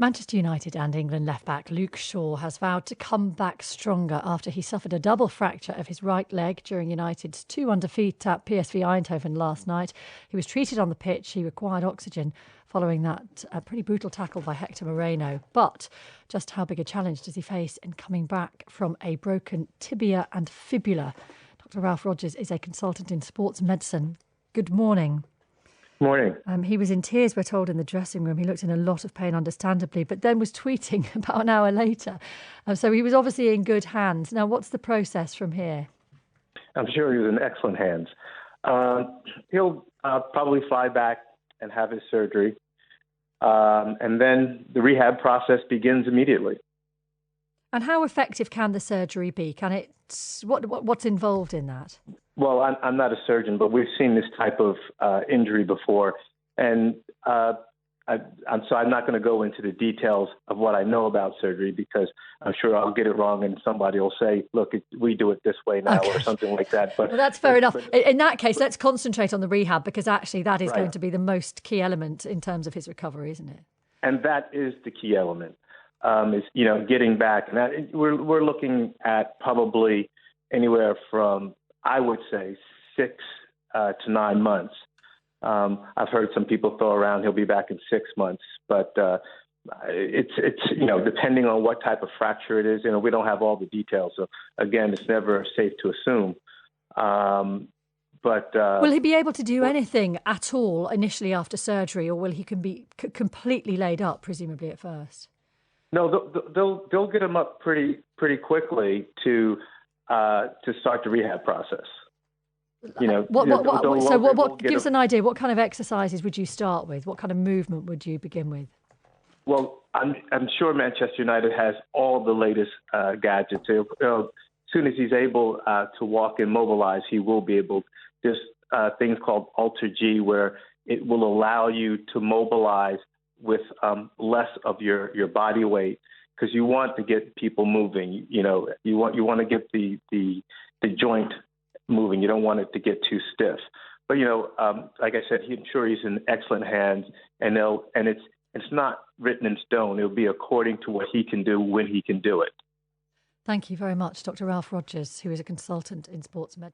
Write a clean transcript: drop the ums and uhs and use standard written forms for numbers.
Manchester United and England left-back Luke Shaw has vowed to come back stronger after he suffered a double fracture of his right leg during United's 2-1 defeat at PSV Eindhoven last night. He was treated on the pitch. He required oxygen following that pretty brutal tackle by Hector Moreno. But just how big a challenge does he face in coming back from a broken tibia and fibula? Dr. Ralph Rogers is a consultant in sports medicine. Good morning. Morning. He was in tears, we're told, in the dressing room. He looked in a lot of pain, understandably, but then was tweeting about an hour later. So he was obviously in good hands. Now, what's the process from here? I'm sure he was in excellent hands. He'll probably fly back and have his surgery. And then the rehab process begins immediately. And how effective can the surgery be? Can it? What's involved in that? Well, I'm not a surgeon, but we've seen this type of injury before. And so I'm not going to go into the details of what I know about surgery because I'm sure I'll get it wrong and somebody will say, look, we do it this way now or something like that. But well, that's fair enough. In that case, let's concentrate on the rehab because actually that is right. going to be the most key element in terms of his recovery, isn't it? And that is the key element, is, getting back. And that, we're looking at probably anywhere from, I would say, 6 to 9 months. I've heard some people throw around he'll be back in 6 months, but it's depending on what type of fracture it is. We don't have all the details. So again, it's never safe to assume. But will he be able to do anything at all initially after surgery, or will he be completely laid up, presumably at first? No, they'll get him up pretty quickly to start the rehab process. Give us an idea. What kind of exercises would you start with? What kind of movement would you begin with? Well, I'm sure Manchester United has all the latest gadgets. As soon as he's able to walk and mobilize, he will be able. There's things called Alter G, where it will allow you to mobilize with less of your body weight, because you want to get people moving. You want to get the joint moving. You don't want it to get too stiff. But like I said, I'm sure he's in excellent hands, and it's not written in stone. It'll be according to what he can do when he can do it. Thank you very much, Dr. Ralph Rogers, who is a consultant in sports medicine.